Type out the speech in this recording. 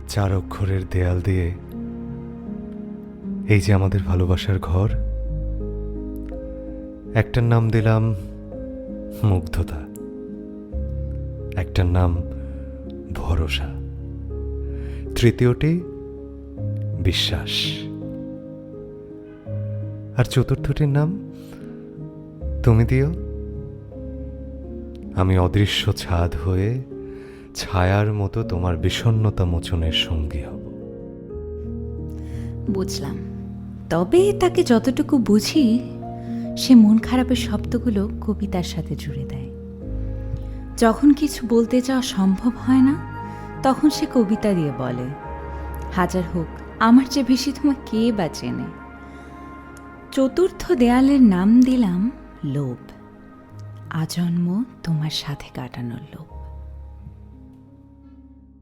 চার অক্ষরের দেয়াল দিয়ে এই যে আমাদের ভালোবাসার ঘর, একটার নাম দিলাম মুগ্ধতা, একটার নাম ভরসা, তৃতীয়টি বিশ্বাস, আর চতুর্থটির নাম তুমি দিও। আমি অদৃশ্য ছাদ হয়ে ছায়ার মতো তোমার বিষণ্ণতা মোচনের সঙ্গী হব। বুঝলাম, তবে তাকে যতটুকু বুঝি সে মন খারাপের শব্দগুলো কবিতার সাথে জুড়ে দেয়। যখন কিছু বলতে চাওয়া সম্ভব হয় না, তখন সে কবিতা দিয়ে বলে, হাজার হোক আমার চেয়ে বেশি তোমার কে বা চেনে। চতুর্থ দেয়ালের নাম দিলাম লোভ, আজন্ম তোমার সাথে কাটানোর লোভ।